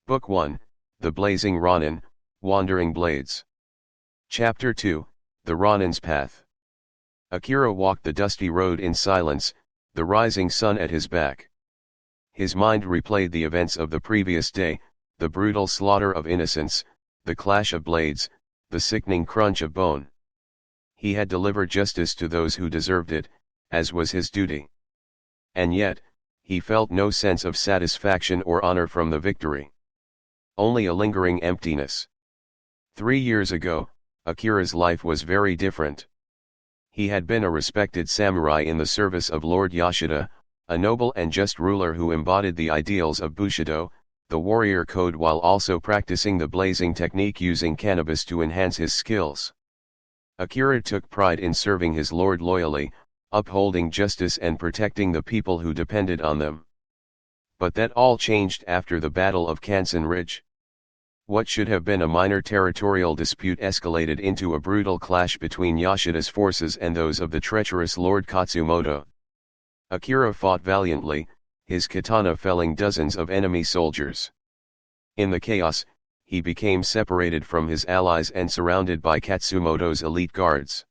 Book 1, The Blazing Ronin, Wandering Blades. Chapter 2, The Ronin's Path. Akira walked the dusty road in silence, the rising sun at his back. His mind replayed the events of the previous day, the brutal slaughter of innocents, the clash of blades, the sickening crunch of bone. He had delivered justice to those who deserved it, as was his duty. And yet, he felt no sense of satisfaction or honor from the victory. Only a lingering emptiness. 3 years ago, Akira's life was very different. He had been a respected samurai in the service of Lord Yashida, a noble and just ruler who embodied the ideals of Bushido, the warrior code, while also practicing the blazing technique using cannabis to enhance his skills. Akira took pride in serving his lord loyally, upholding justice and protecting the people who depended on them. But that all changed after the Battle of Kansen Ridge. What should have been a minor territorial dispute escalated into a brutal clash between Yashida's forces and those of the treacherous Lord Katsumoto. Akira fought valiantly, his katana felling dozens of enemy soldiers. In the chaos, he became separated from his allies and surrounded by Katsumoto's elite guards.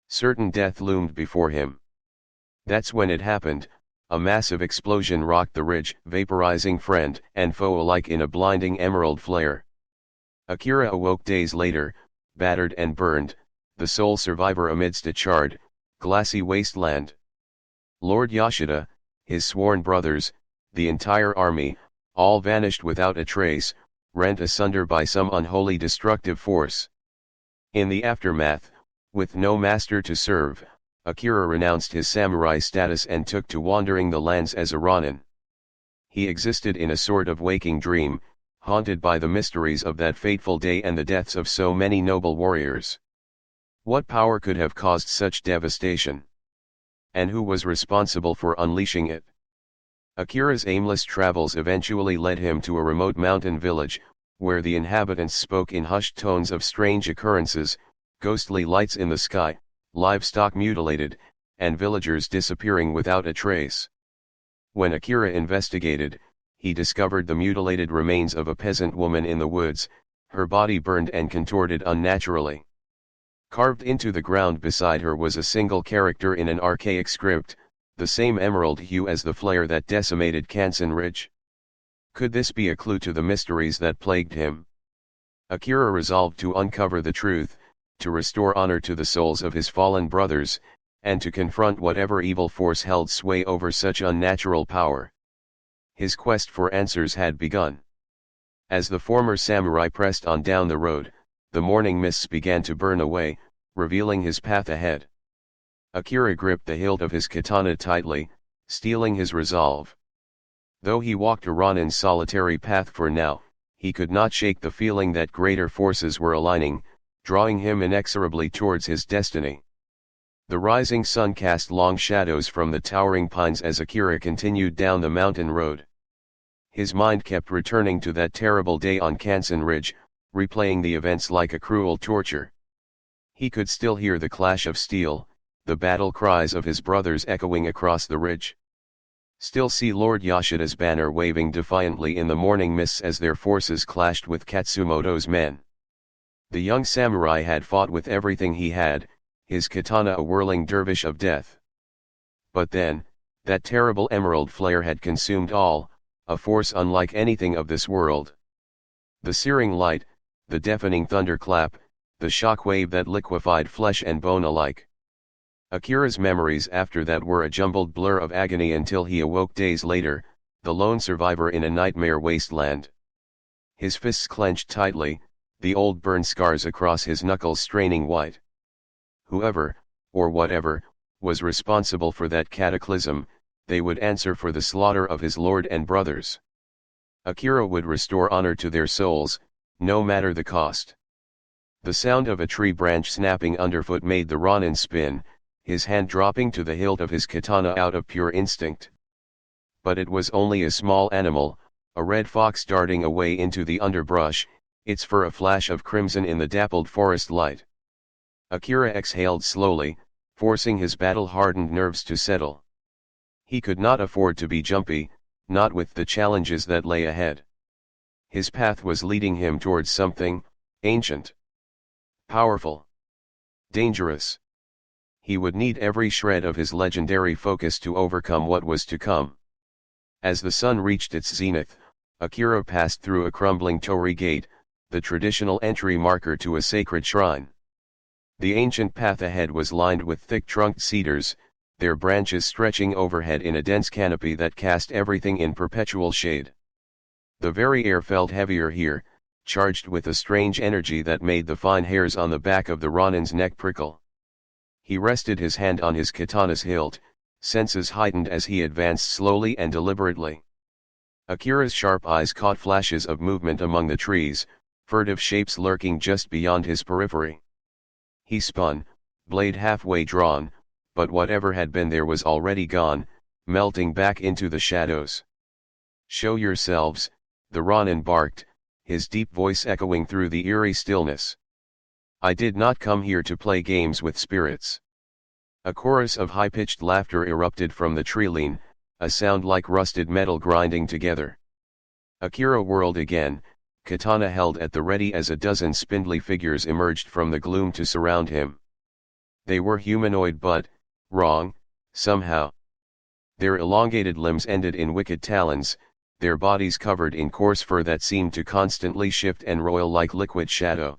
Certain death loomed before him. That's when it happened. A massive explosion rocked the ridge, vaporizing friend and foe alike in a blinding emerald flare. Akira awoke days later, battered and burned, the sole survivor amidst a charred, glassy wasteland. Lord Yashida, his sworn brothers, the entire army, all vanished without a trace, rent asunder by some unholy destructive force. In the aftermath, with no master to serve, Akira renounced his samurai status and took to wandering the lands as a Ronin. He existed in a sort of waking dream, haunted by the mysteries of that fateful day and the deaths of so many noble warriors. What power could have caused such devastation? And who was responsible for unleashing it? Akira's aimless travels eventually led him to a remote mountain village, where the inhabitants spoke in hushed tones of strange occurrences, ghostly lights in the sky, livestock mutilated, and villagers disappearing without a trace. When Akira investigated, he discovered the mutilated remains of a peasant woman in the woods, her body burned and contorted unnaturally. Carved into the ground beside her was a single character in an archaic script, the same emerald hue as the flare that decimated Kansen Ridge. Could this be a clue to the mysteries that plagued him? Akira resolved to uncover the truth, to restore honor to the souls of his fallen brothers, and to confront whatever evil force held sway over such unnatural power. His quest for answers had begun. As the former samurai pressed on down the road, the morning mists began to burn away, revealing his path ahead. Akira gripped the hilt of his katana tightly, steeling his resolve. Though he walked a Ronin's solitary path for now, he could not shake the feeling that greater forces were aligning, drawing him inexorably towards his destiny. The rising sun cast long shadows from the towering pines as Akira continued down the mountain road. His mind kept returning to that terrible day on Kansen Ridge, replaying the events like a cruel torture. He could still hear the clash of steel, the battle cries of his brothers echoing across the ridge. Still see Lord Yashida's banner waving defiantly in the morning mists as their forces clashed with Katsumoto's men. The young samurai had fought with everything he had, his katana a whirling dervish of death. But then, that terrible emerald flare had consumed all, a force unlike anything of this world. The searing light, the deafening thunderclap, the shockwave that liquefied flesh and bone alike. Akira's memories after that were a jumbled blur of agony until he awoke days later, the lone survivor in a nightmare wasteland. His fists clenched tightly, the old burn scars across his knuckles straining white. Whoever, or whatever, was responsible for that cataclysm, they would answer for the slaughter of his lord and brothers. Akira would restore honor to their souls, no matter the cost. The sound of a tree branch snapping underfoot made the Ronin spin, his hand dropping to the hilt of his katana out of pure instinct. But it was only a small animal, a red fox darting away into the underbrush, its fur a flash of crimson in the dappled forest light. Akira exhaled slowly, forcing his battle-hardened nerves to settle. He could not afford to be jumpy, not with the challenges that lay ahead. His path was leading him towards something ancient, powerful, dangerous. He would need every shred of his legendary focus to overcome what was to come. As the sun reached its zenith, Akira passed through a crumbling torii gate, the traditional entry marker to a sacred shrine. The ancient path ahead was lined with thick-trunked cedars, their branches stretching overhead in a dense canopy that cast everything in perpetual shade. The very air felt heavier here, charged with a strange energy that made the fine hairs on the back of the Ronin's neck prickle. He rested his hand on his katana's hilt, senses heightened as he advanced slowly and deliberately. Akira's sharp eyes caught flashes of movement among the trees, furtive shapes lurking just beyond his periphery. He spun, blade halfway drawn, but whatever had been there was already gone, melting back into the shadows. "Show yourselves," the Ronin barked, his deep voice echoing through the eerie stillness. "I did not come here to play games with spirits." A chorus of high-pitched laughter erupted from the treeline, a sound like rusted metal grinding together. Akira whirled again, katana held at the ready as a dozen spindly figures emerged from the gloom to surround him. They were humanoid but wrong, somehow. Their elongated limbs ended in wicked talons, their bodies covered in coarse fur that seemed to constantly shift and roil like liquid shadow.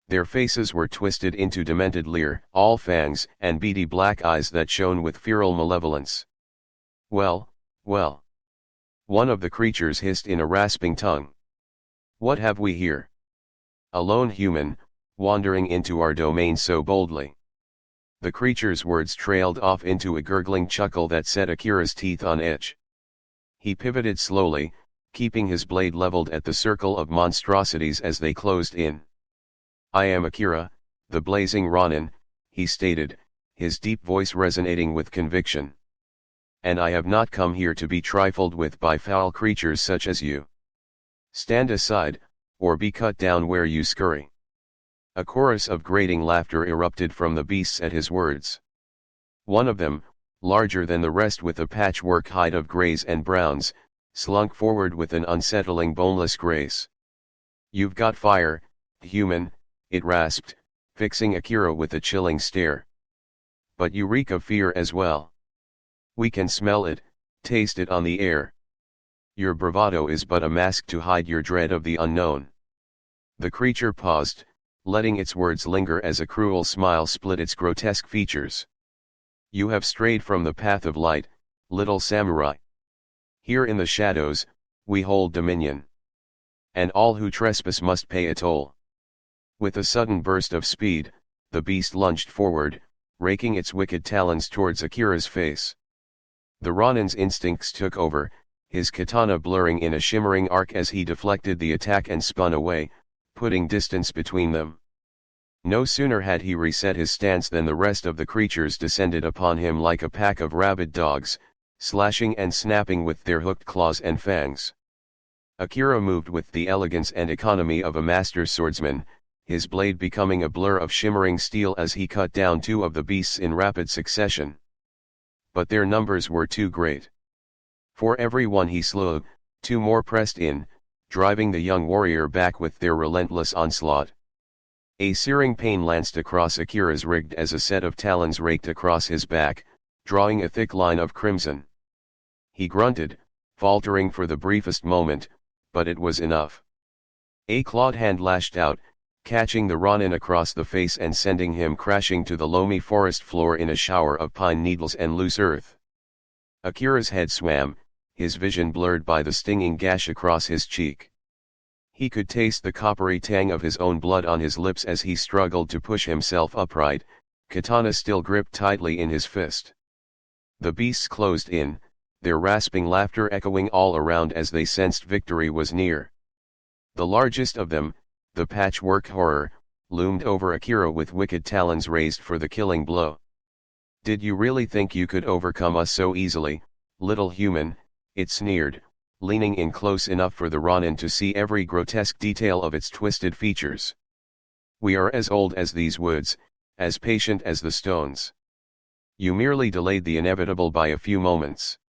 Their faces were twisted into demented leer, all fangs and beady black eyes that shone with feral malevolence. "Well, well," one of the creatures hissed in a rasping tongue. "What have we here? A lone human, wandering into our domain so boldly." The creature's words trailed off into a gurgling chuckle that set Akira's teeth on edge. He pivoted slowly, keeping his blade leveled at the circle of monstrosities as they closed in. "I am Akira, the Blazing Ronin," he stated, his deep voice resonating with conviction. "And I have not come here to be trifled with by foul creatures such as you. Stand aside, or be cut down where you scurry." A chorus of grating laughter erupted from the beasts at his words. One of them, larger than the rest with a patchwork hide of greys and browns, slunk forward with an unsettling boneless grace. "You've got fire, human," it rasped, fixing Akira with a chilling stare. "But you reek of fear as well. We can smell it, taste it on the air. Your bravado is but a mask to hide your dread of the unknown." The creature paused, letting its words linger as a cruel smile split its grotesque features. "You have strayed from the path of light, little samurai. Here in the shadows, we hold dominion. And all who trespass must pay a toll." With a sudden burst of speed, the beast lunged forward, raking its wicked talons towards Akira's face. The Ronin's instincts took over, his katana blurring in a shimmering arc as he deflected the attack and spun away, putting distance between them. No sooner had he reset his stance than the rest of the creatures descended upon him like a pack of rabid dogs, slashing and snapping with their hooked claws and fangs. Akira moved with the elegance and economy of a master swordsman, his blade becoming a blur of shimmering steel as he cut down two of the beasts in rapid succession. But their numbers were too great. For every one he slew, two more pressed in, driving the young warrior back with their relentless onslaught. A searing pain lanced across Akira's rig as a set of talons raked across his back, drawing a thick line of crimson. He grunted, faltering for the briefest moment, but it was enough. A clawed hand lashed out, catching the Ronin across the face and sending him crashing to the loamy forest floor in a shower of pine needles and loose earth. Akira's head swam, his vision blurred by the stinging gash across his cheek. He could taste the coppery tang of his own blood on his lips as he struggled to push himself upright, katana still gripped tightly in his fist. The beasts closed in, their rasping laughter echoing all around as they sensed victory was near. The largest of them, the patchwork horror, loomed over Akira with wicked talons raised for the killing blow. "Did you really think you could overcome us so easily, little human?" it sneered, leaning in close enough for the Ronin to see every grotesque detail of its twisted features. "We are as old as these woods, as patient as the stones. You merely delayed the inevitable by a few moments."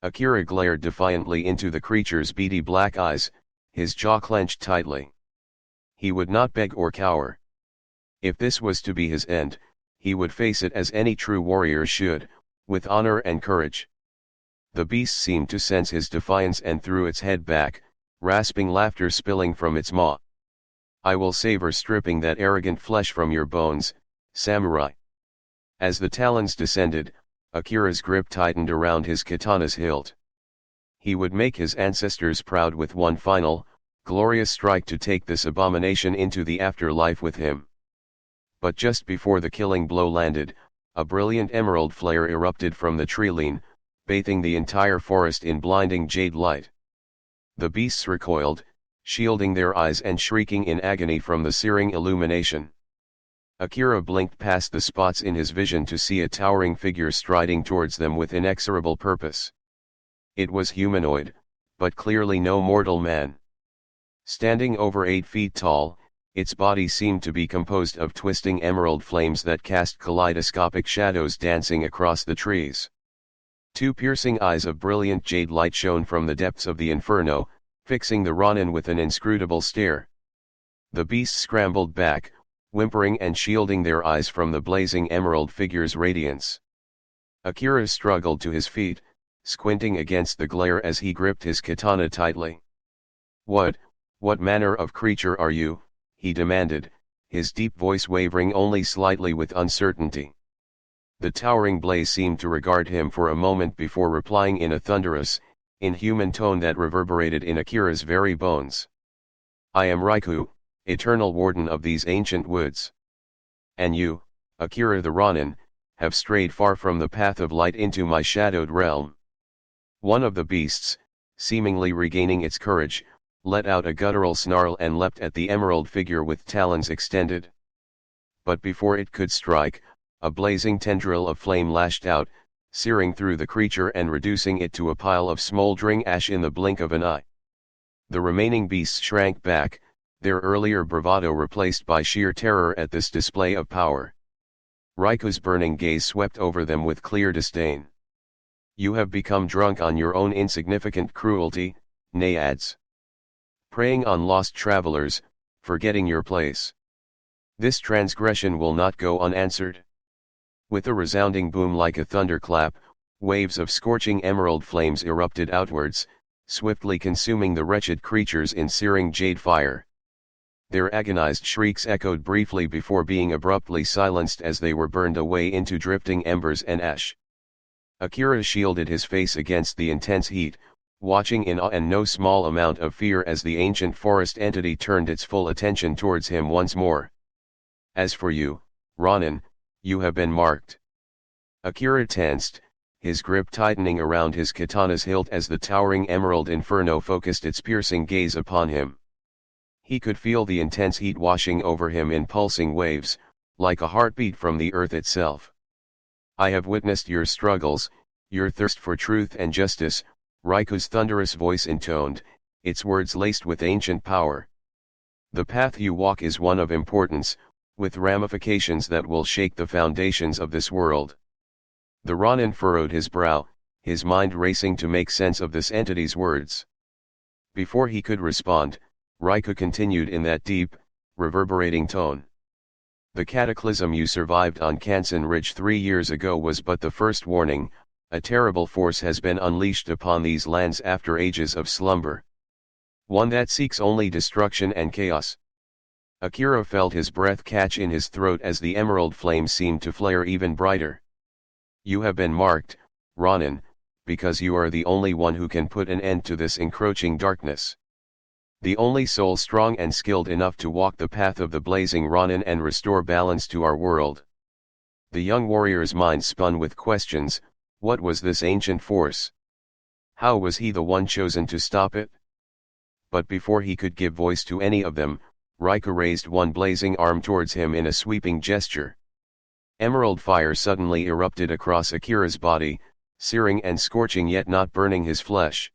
Akira glared defiantly into the creature's beady black eyes, his jaw clenched tightly. He would not beg or cower. If this was to be his end, he would face it as any true warrior should, with honor and courage. The beast seemed to sense his defiance and threw its head back, rasping laughter spilling from its maw. I will savor stripping that arrogant flesh from your bones, samurai. As the talons descended, Akira's grip tightened around his katana's hilt. He would make his ancestors proud with one final, glorious strike to take this abomination into the afterlife with him. But just before the killing blow landed, a brilliant emerald flare erupted from the tree-line, bathing the entire forest in blinding jade light. The beasts recoiled, shielding their eyes and shrieking in agony from the searing illumination. Akira blinked past the spots in his vision to see a towering figure striding towards them with inexorable purpose. It was humanoid, but clearly no mortal man. Standing over 8 feet tall, its body seemed to be composed of twisting emerald flames that cast kaleidoscopic shadows dancing across the trees. 2 piercing eyes of brilliant jade light shone from the depths of the inferno, fixing the Ronin with an inscrutable stare. The beasts scrambled back, whimpering and shielding their eyes from the blazing emerald figure's radiance. Akira struggled to his feet, squinting against the glare as he gripped his katana tightly. What manner of creature are you?" he demanded, his deep voice wavering only slightly with uncertainty. The towering blaze seemed to regard him for a moment before replying in a thunderous, inhuman tone that reverberated in Akira's very bones. "I am Raikou, eternal warden of these ancient woods. And you, Akira the Ronin, have strayed far from the path of light into my shadowed realm." One of the beasts, seemingly regaining its courage, let out a guttural snarl and leapt at the emerald figure with talons extended. But before it could strike, a blazing tendril of flame lashed out, searing through the creature and reducing it to a pile of smoldering ash in the blink of an eye. The remaining beasts shrank back, their earlier bravado replaced by sheer terror at this display of power. Raikou's burning gaze swept over them with clear disdain. "You have become drunk on your own insignificant cruelty, naiads. Preying on lost travelers, forgetting your place. This transgression will not go unanswered." With a resounding boom like a thunderclap, waves of scorching emerald flames erupted outwards, swiftly consuming the wretched creatures in searing jade fire. Their agonized shrieks echoed briefly before being abruptly silenced as they were burned away into drifting embers and ash. Akira shielded his face against the intense heat, watching in awe and no small amount of fear as the ancient forest entity turned its full attention towards him once more. "As for you, Ronin, you have been marked." Akira tensed, his grip tightening around his katana's hilt as the towering emerald inferno focused its piercing gaze upon him. He could feel the intense heat washing over him in pulsing waves, like a heartbeat from the earth itself. "I have witnessed your struggles, your thirst for truth and justice," Raikou's thunderous voice intoned, its words laced with ancient power. "The path you walk is one of importance, with ramifications that will shake the foundations of this world." The Ronin furrowed his brow, his mind racing to make sense of this entity's words. Before he could respond, Raikou continued in that deep, reverberating tone. "The cataclysm you survived on Kansen Ridge 3 years ago was but the first warning. A terrible force has been unleashed upon these lands after ages of slumber. One that seeks only destruction and chaos." Akira felt his breath catch in his throat as the emerald flame seemed to flare even brighter. "You have been marked, Ronin, because you are the only one who can put an end to this encroaching darkness. The only soul strong and skilled enough to walk the path of the blazing Ronin and restore balance to our world." The young warrior's mind spun with questions. What was this ancient force? How was he the one chosen to stop it? But before he could give voice to any of them, Raikou raised one blazing arm towards him in a sweeping gesture. Emerald fire suddenly erupted across Akira's body, searing and scorching yet not burning his flesh.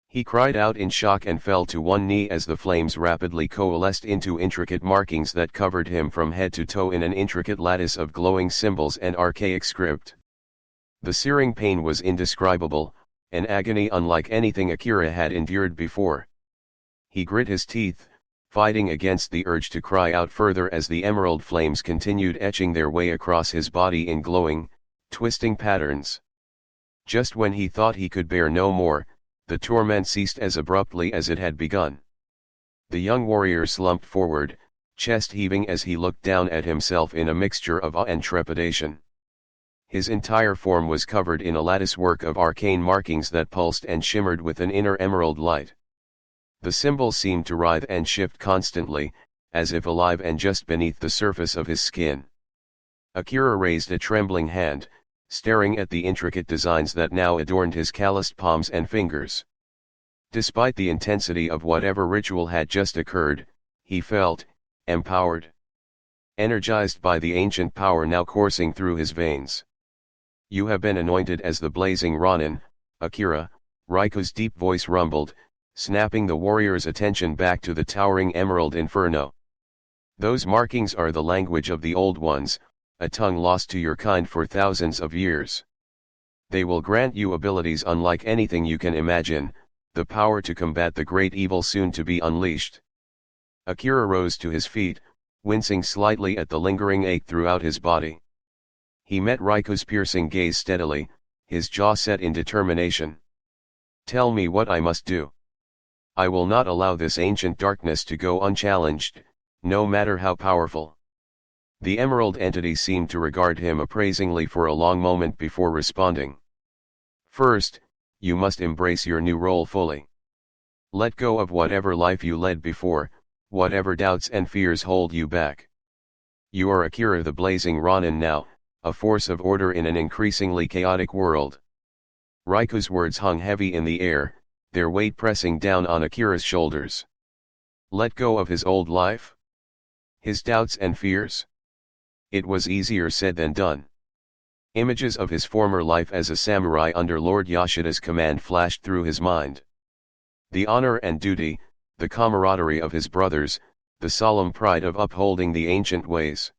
He cried out in shock and fell to one knee as the flames rapidly coalesced into intricate markings that covered him from head to toe in an intricate lattice of glowing symbols and archaic script. The searing pain was indescribable, an agony unlike anything Akira had endured before. He grit his teeth, fighting against the urge to cry out further as the emerald flames continued etching their way across his body in glowing, twisting patterns. Just when he thought he could bear no more, the torment ceased as abruptly as it had begun. The young warrior slumped forward, chest heaving as he looked down at himself in a mixture of awe and trepidation. His entire form was covered in a latticework of arcane markings that pulsed and shimmered with an inner emerald light. The symbols seemed to writhe and shift constantly, as if alive and just beneath the surface of his skin. Akira raised a trembling hand, staring at the intricate designs that now adorned his calloused palms and fingers. Despite the intensity of whatever ritual had just occurred, he felt empowered. Energized by the ancient power now coursing through his veins. "You have been anointed as the Blazing Ronin, Akira," Raiku's deep voice rumbled, snapping the warrior's attention back to the towering emerald inferno. "Those markings are the language of the Old Ones, a tongue lost to your kind for thousands of years. They will grant you abilities unlike anything you can imagine, the power to combat the great evil soon to be unleashed." Akira rose to his feet, wincing slightly at the lingering ache throughout his body. He met Raiku's piercing gaze steadily, his jaw set in determination. "Tell me what I must do. I will not allow this ancient darkness to go unchallenged, no matter how powerful." The emerald entity seemed to regard him appraisingly for a long moment before responding. "First, you must embrace your new role fully. Let go of whatever life you led before, whatever doubts and fears hold you back. You are Akira the Blazing Ronin now, a force of order in an increasingly chaotic world." Raiku's words hung heavy in the air, their weight pressing down on Akira's shoulders. Let go of his old life? His doubts and fears? It was easier said than done. Images of his former life as a samurai under Lord Yashida's command flashed through his mind. The honor and duty, the camaraderie of his brothers, the solemn pride of upholding the ancient ways.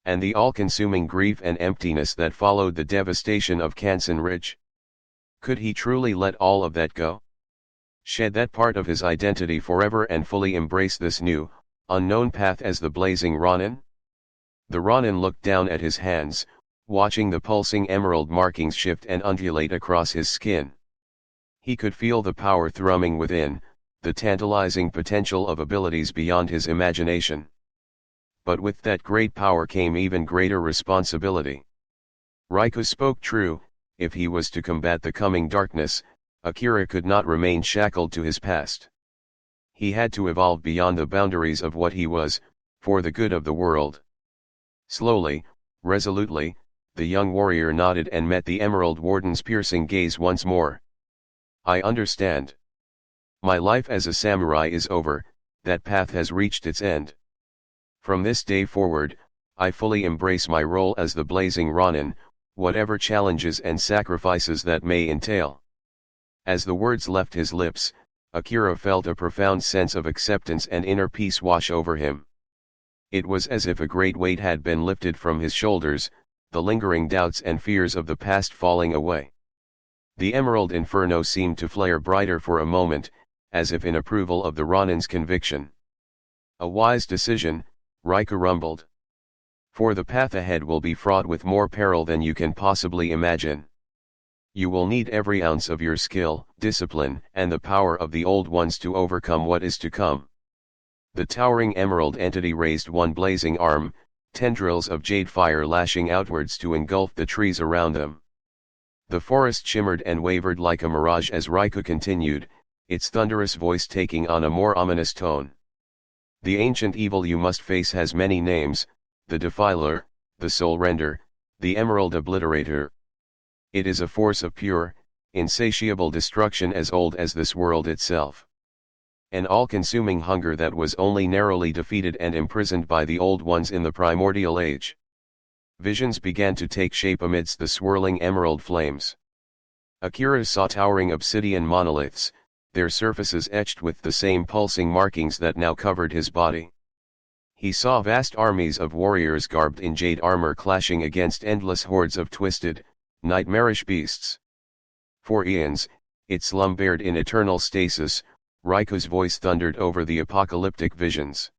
And the all-consuming grief and emptiness that followed the devastation of Kansen Ridge. Could he truly let all of that go? Shed that part of his identity forever and fully embrace this new, unknown path as the Blazing Ronin? The Ronin looked down at his hands, watching the pulsing emerald markings shift and undulate across his skin. He could feel the power thrumming within, the tantalizing potential of abilities beyond his imagination. But with that great power came even greater responsibility. Raikou spoke true, if he was to combat the coming darkness, Akira could not remain shackled to his past. He had to evolve beyond the boundaries of what he was, for the good of the world. Slowly, resolutely, the young warrior nodded and met the Emerald Warden's piercing gaze once more. I understand. My life as a samurai is over, that path has reached its end. From this day forward, I fully embrace my role as the Blazing Ronin, whatever challenges and sacrifices that may entail. As the words left his lips, Akira felt a profound sense of acceptance and inner peace wash over him. It was as if a great weight had been lifted from his shoulders, the lingering doubts and fears of the past falling away. The Emerald Inferno seemed to flare brighter for a moment, as if in approval of the Ronin's conviction. A wise decision, Raikou rumbled. For the path ahead will be fraught with more peril than you can possibly imagine. You will need every ounce of your skill, discipline, and the power of the Old Ones to overcome what is to come. The towering emerald entity raised one blazing arm, tendrils of jade fire lashing outwards to engulf the trees around them. The forest shimmered and wavered like a mirage as Raikou continued, its thunderous voice taking on a more ominous tone. The ancient evil you must face has many names, the Defiler, the Soul Render, the Emerald Obliterator. It is a force of pure, insatiable destruction as old as this world itself. An all-consuming hunger that was only narrowly defeated and imprisoned by the Old Ones in the primordial age. Visions began to take shape amidst the swirling emerald flames. Akira saw towering obsidian monoliths, their surfaces etched with the same pulsing markings that now covered his body. He saw vast armies of warriors garbed in jade armor clashing against endless hordes of twisted, nightmarish beasts. For eons, it slumbered in eternal stasis, Riku's voice thundered over the apocalyptic visions.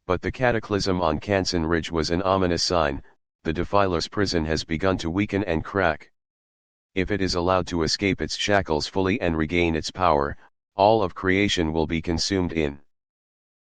But the cataclysm on Kansen Ridge was an ominous sign. The Defiler's prison has begun to weaken and crack. If it is allowed to escape its shackles fully and regain its power, all of creation will be consumed in